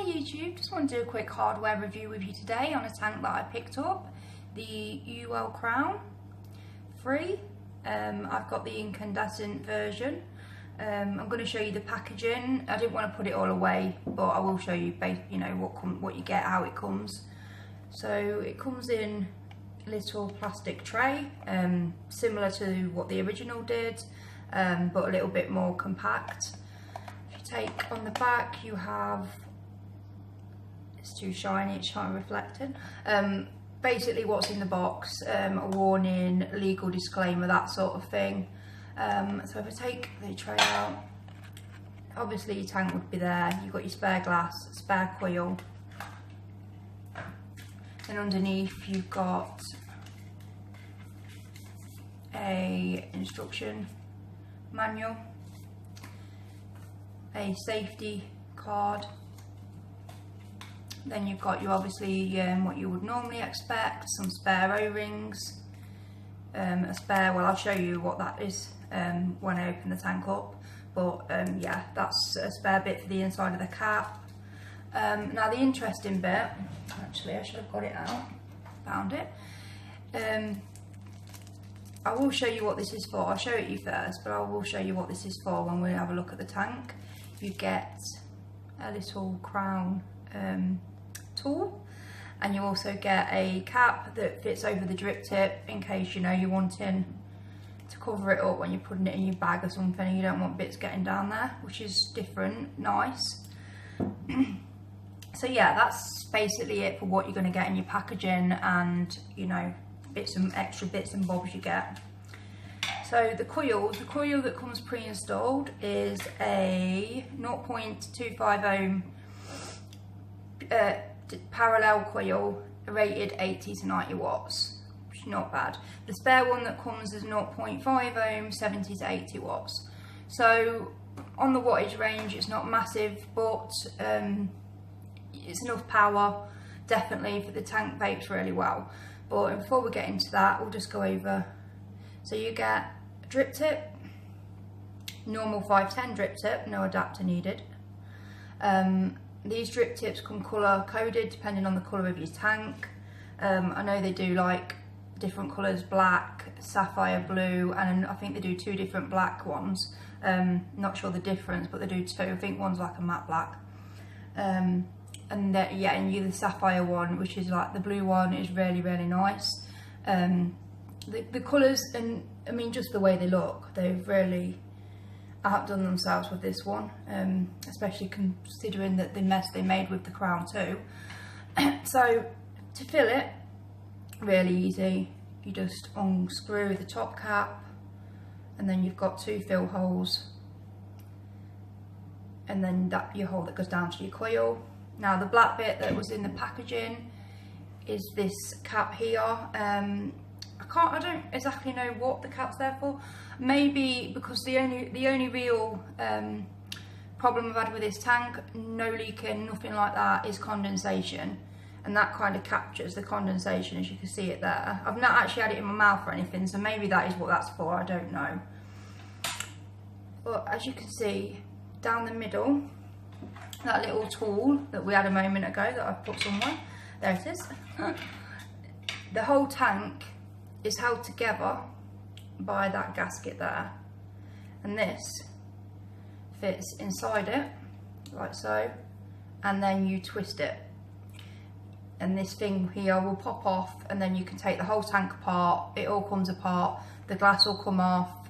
YouTube, just want to do a quick hardware review with you today on a tank that I picked up, the Uwell Crown 3. I've got the incandescent version. I'm going to show you the packaging. I didn't want to put it all away, but I will show you, what you get, how it comes. So it comes in a little plastic tray, similar to what the original did, but a little bit more compact. If you take on the back, you have, it's too shiny, it's shine reflecting. Basically what's in the box, a warning, legal disclaimer, that sort of thing. So if I take the tray out, obviously your tank would be there, you've got your spare glass, spare coil, and underneath you've got a instruction manual, a safety card, then you've got obviously what you would normally expect, some spare O-rings, a spare, well I'll show you what that is when I open the tank up, but yeah, that's a spare bit for the inside of the cap. Now the interesting bit, actually I should have got it out, found it. I will show you what this is for. I'll show it you first, but I will show you what this is for when we have a look at the tank. You get a little crown tool, and you also get a cap that fits over the drip tip in case you're wanting to cover it up when you're putting it in your bag or something and you don't want bits getting down there, which is different, nice. So yeah, that's basically it for what you're going to get in your packaging, and extra bits and bobs you get. So the coil that comes pre-installed is a 0.25 ohm parallel coil rated 80 to 90 watts, which is not bad. The spare one that comes is 0.5 ohm 70 to 80 watts. So on the wattage range it's not massive, but it's enough power definitely for the tank vapes really well. But before we get into that, we'll just go over. So you get a drip tip, normal 510 drip tip, no adapter needed. These drip tips come colour coded depending on the colour of your tank. I know they do like different colours, black, sapphire blue, and I think they do 2 different black ones. Not sure the difference, but they do 2. I think one's like a matte black. And the sapphire one, which is like the blue one, is really, really nice. The colours, and I mean just the way they look, they've really outdone themselves with this one, especially considering that the mess they made with the crown too. So to fill it, really easy, you just unscrew the top cap, and then you've got 2 fill holes, and then your hole that goes down to your coil. Now the black bit that was in the packaging is this cap here. I don't exactly know what the cap's there for. Maybe because the only real problem I've had with this tank, no leaking, nothing like that, is condensation, and that kind of captures the condensation, as you can see it there. I've not actually had it in my mouth or anything, so maybe that is what that's for, I don't know. But as you can see down the middle, that little tool that we had a moment ago that I've put somewhere, there it is. The whole tank is held together by that gasket there, and this fits inside it like so, and then you twist it, and this thing here will pop off, and then you can take the whole tank apart. It all comes apart, the glass will come off,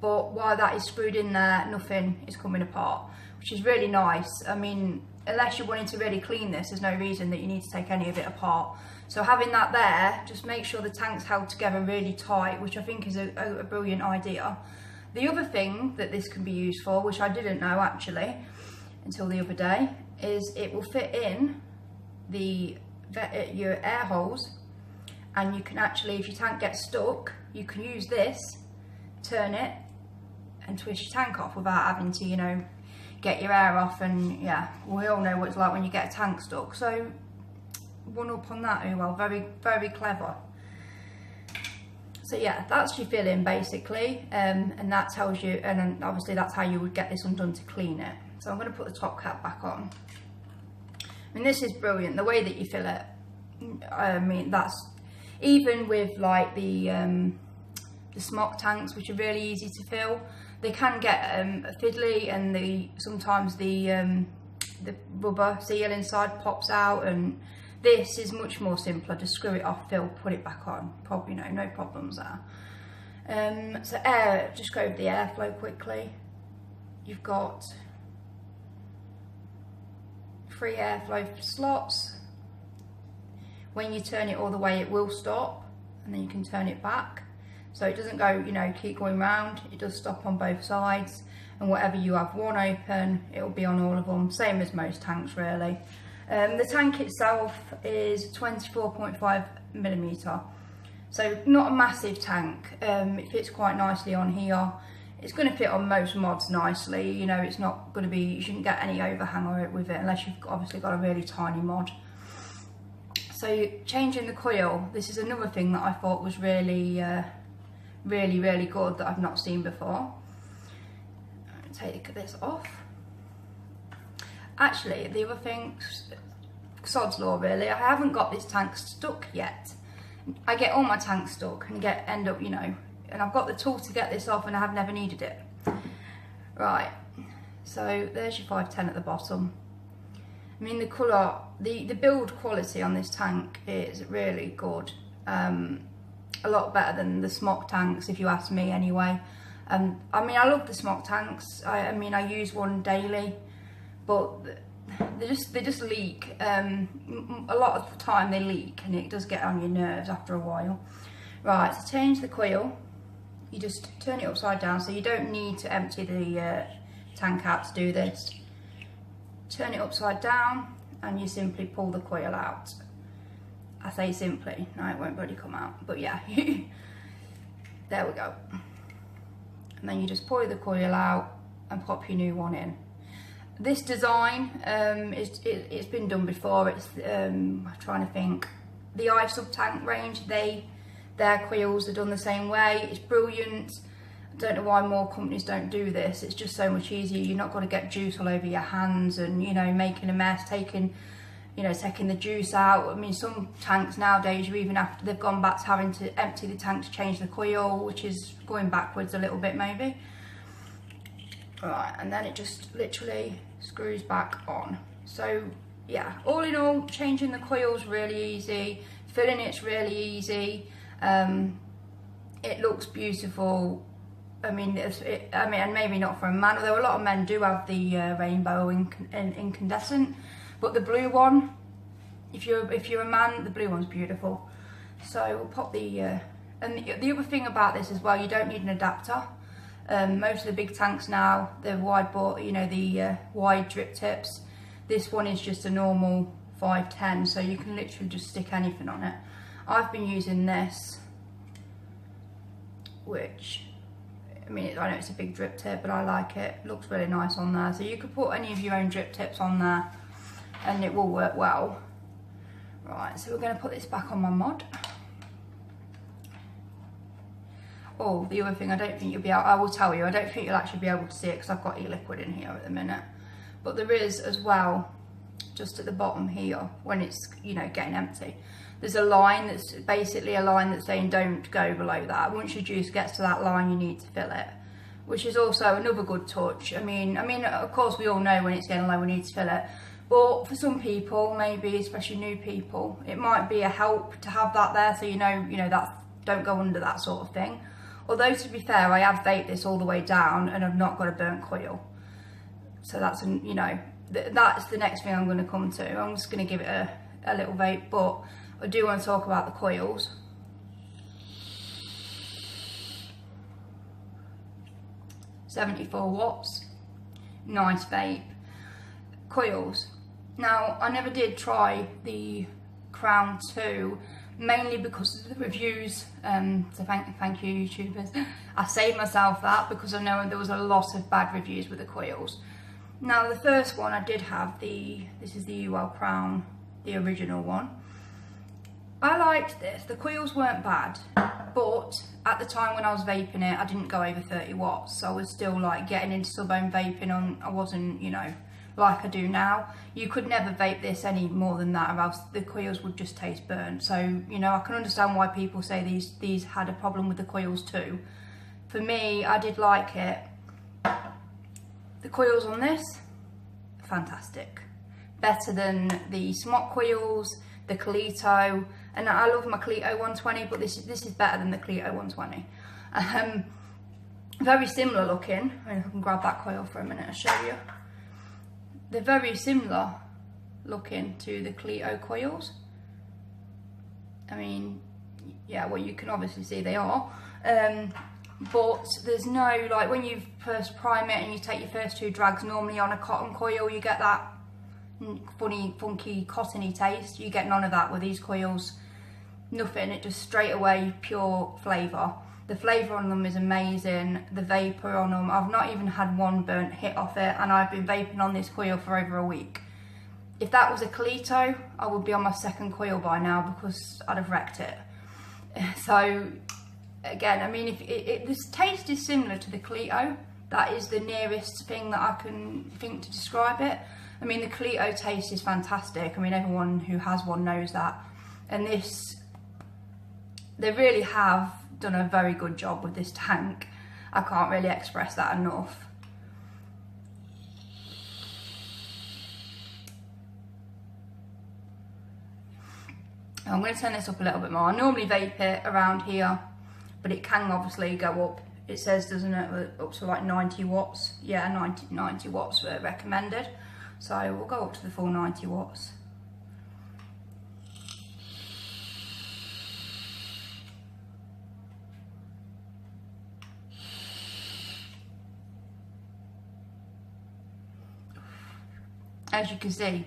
but while that is screwed in there, nothing is coming apart, which is really nice. I mean, unless you're wanting to really clean this, there's no reason that you need to take any of it apart. So having that there, just make sure the tank's held together really tight, which I think is a brilliant idea. The other thing that this can be used for, which I didn't know actually until the other day, is it will fit in your air holes, and you can actually, if your tank gets stuck, you can use this, turn it, and twist your tank off without having to, get your air off. And yeah, we all know what it's like when you get a tank stuck. So one up on that, Uwell, very, very clever. So yeah, that's your filling basically, and that tells you, and obviously that's how you would get this undone to clean it. So I'm going to put the top cap back on. I mean, this is brilliant. The way that you fill it, I mean, that's even with like the smock tanks, which are really easy to fill. They can get fiddly, and sometimes the rubber seal inside pops out, and this is much more simpler. Just screw it off, fill, put it back on. Probably no problems there. So air, just go over the airflow quickly. You've got 3 airflow slots. When you turn it all the way, it will stop, and then you can turn it back. So it doesn't go, keep going round. It does stop on both sides, and whatever you have one open, it'll be on all of them. Same as most tanks, really. The tank itself is 24.5 millimetre, so not a massive tank. It fits quite nicely on here. It's going to fit on most mods nicely. It's not going to be, you shouldn't get any overhang with it unless you've obviously got a really tiny mod. So changing the coil, this is another thing that I thought was really really good that I've not seen before. Take this off. Actually, the other thing, sod's law really, I haven't got this tank stuck yet. I get all my tanks stuck and end up, and I've got the tool to get this off, and I have never needed it. Right, so there's your 510 at the bottom. I mean, the colour, the build quality on this tank is really good. A lot better than the smock tanks, if you ask me anyway. I mean, I love the smock tanks. I mean, I use one daily, but they just leak. A lot of the time they leak, and it does get on your nerves after a while. Right, to change the coil, you just turn it upside down, so you don't need to empty the tank out to do this. Turn it upside down, and you simply pull the coil out. I say simply, no, it won't bloody come out, but yeah. There we go. And then you just pull the coil out and pop your new one in. This design, it's been done before. It's I'm trying to think, the iSub tank range, their coils are done the same way. It's brilliant. I don't know why more companies don't do this. It's just so much easier. You're not going to get juice all over your hands and making a mess, taking the juice out. I mean, some tanks nowadays, you even after they've gone back to having to empty the tank to change the coil, which is going backwards a little bit maybe. Right, and then it just literally screws back on. So yeah, all in all, changing the coil's really easy, filling it's really easy. It looks beautiful. I mean, and maybe not for a man, although a lot of men do have the rainbow incandescent. But the blue one, if you're a man, the blue one's beautiful. So we'll pop and the other thing about this as well, you don't need an adapter. Most of the big tanks now, they're wide bore, the wide drip tips. This one is just a normal 510, so you can literally just stick anything on it. I've been using this, which, I mean, I know it's a big drip tip, but I like it. It looks really nice on there. So you could put any of your own drip tips on there, and it will work well. Right, so we're going to put this back on my mod. Oh, the other thing, I don't think you'll be able, I will tell you, I don't think you'll actually be able to see it because I've got e-liquid in here at the minute. But there is as well, just at the bottom here, when it's, getting empty, there's a line that's basically a line that's saying don't go below that. Once your juice gets to that line, you need to fill it, which is also another good touch. I mean, of course we all know when it's getting low we need to fill it. But for some people, maybe especially new people, it might be a help to have that there, so that don't go under that sort of thing. Although to be fair, I have vaped this all the way down and I've not got a burnt coil. So that's that's the next thing I'm going to come to. I'm just going to give it a little vape, but I do want to talk about the coils. £74, nice vape. Coils. Now, I never did try the Crown 2, mainly because of the reviews, so thank you YouTubers. I saved myself that because I know there was a lot of bad reviews with the coils. Now the first one I did have, this is the Uwell Crown, the original one. I liked this, the coils weren't bad, but at the time when I was vaping it, I didn't go over 30 watts, so I was still like getting into sub-ohm vaping on, I wasn't, like I do now. You could never vape this any more than that, or else the coils would just taste burnt. So, you know, I can understand why people say these had a problem with the coils too. For me, I did like it. The coils on this, fantastic. Better than the Smok coils, the Colito, and I love my Colito 120, but this is better than the Colito 120. Very similar looking. I mean, if I can grab that coil for a minute and show you. They're very similar looking to the Colito coils. I mean, yeah, well, you can obviously see they are. But there's no, like, when you first prime it and you take your first 2 drags, normally on a cotton coil you get that funny, funky, cottony taste. You get none of that with these coils. Nothing, it just straight away pure flavour. The flavour on them is amazing. The vapour on them, I've not even had one burnt hit off it, and I've been vaping on this coil for over a week. If that was a Colito, I would be on my 2nd coil by now because I'd have wrecked it. So again, I mean, if this taste is similar to the Colito, that is the nearest thing that I can think to describe it. I mean, the Colito taste is fantastic. I mean, everyone who has one knows that. And this, they really have done a very good job with this tank. I can't really express that enough. I'm going to turn this up a little bit more. I normally vape it around here, but it can obviously go up. It says, doesn't it, up to like 90 watts. Yeah, 90 watts were recommended. So we'll go up to the full 90 watts. As you can see,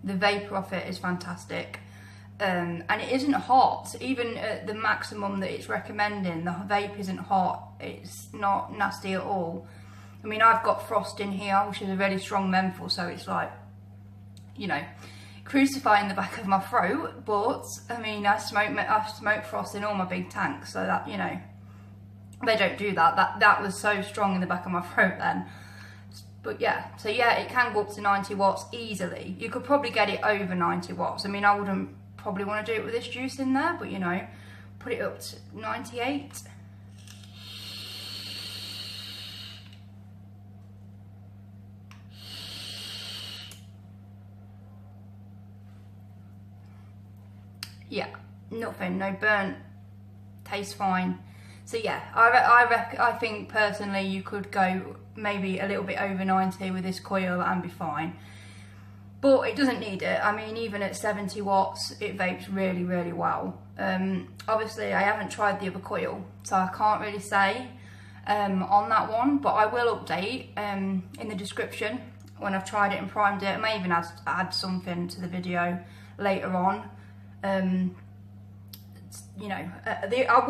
the vapour off it is fantastic. And it isn't hot. Even at the maximum that it's recommending, the vape isn't hot. It's not nasty at all. I mean, I've got frost in here, which is a really strong menthol, so it's like, you know, crucifying the back of my throat. But I mean, I smoke frost in all my big tanks, so that, you know, they don't do that. That was so strong in the back of my throat then. But yeah, so yeah, it can go up to 90 watts easily. You could probably get it over 90 watts. I mean, I wouldn't probably want to do it with this juice in there, but you know, put it up to 98. Yeah, nothing, no burnt, tastes fine. So yeah, I think personally you could go maybe a little bit over 90 with this coil and be fine. But it doesn't need it. I mean, even at 70 watts, it vapes really, really well. Obviously, I haven't tried the other coil, so I can't really say on that one, but I will update in the description when I've tried it and primed it. I may even add something to the video later on. You know, I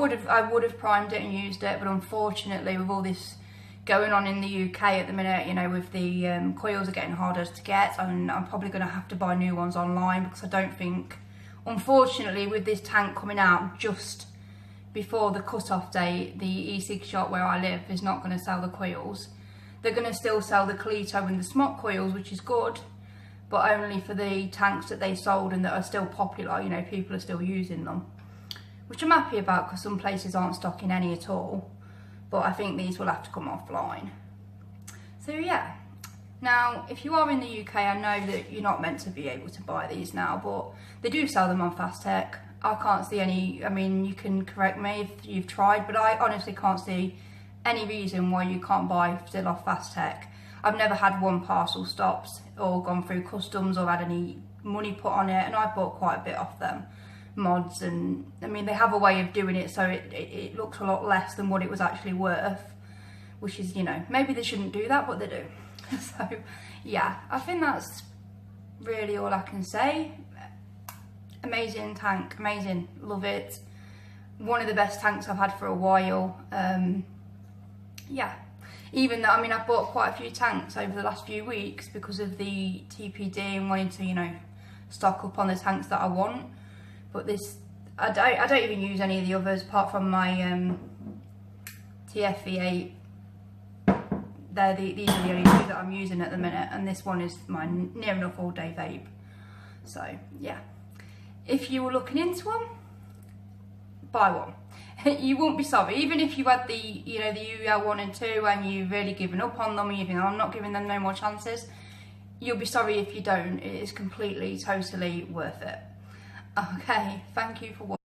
would have primed it and used it, but unfortunately, with all this going on in the UK at the minute, you know, with the coils are getting harder to get, and I'm probably going to have to buy new ones online, because I don't think, unfortunately, with this tank coming out just before the cut-off date, the e-cig shop where I live is not going to sell the coils. They're going to still sell the Colito and the Smok coils, which is good, but only for the tanks that they sold and that are still popular. You know, people are still using them, which I'm happy about, because some places aren't stocking any at all. But I think these will have to come offline. So yeah. Now, if you are in the UK, I know that you're not meant to be able to buy these now, but they do sell them on Fast Tech. I can't see any, I mean, you can correct me if you've tried, but I honestly can't see any reason why you can't buy still off Fast Tech. I've never had one parcel stopped or gone through customs or had any money put on it, and I bought quite a bit off them. Mods, and I mean, they have a way of doing it so it looks a lot less than what it was actually worth, which is, you know, maybe they shouldn't do that, but they do. So yeah, I think that's really all I can say. Amazing tank, amazing, love it. One of the best tanks I've had for a while. Yeah, even though, I mean, I've bought quite a few tanks over the last few weeks because of the TPD and wanting to, you know, stock up on the tanks that I want. But this, I don't even use any of the others apart from my TFV8, these are the only two that I'm using at the minute, and this one is my near enough all day vape. So yeah, if you were looking into them, buy one. You won't be sorry, even if you had the, you know, the Uwell 1 and 2 and you've really given up on them and you think, oh, I'm not giving them no more chances. You'll be sorry if you don't. It is completely, totally worth it. Okay, thank you for watching.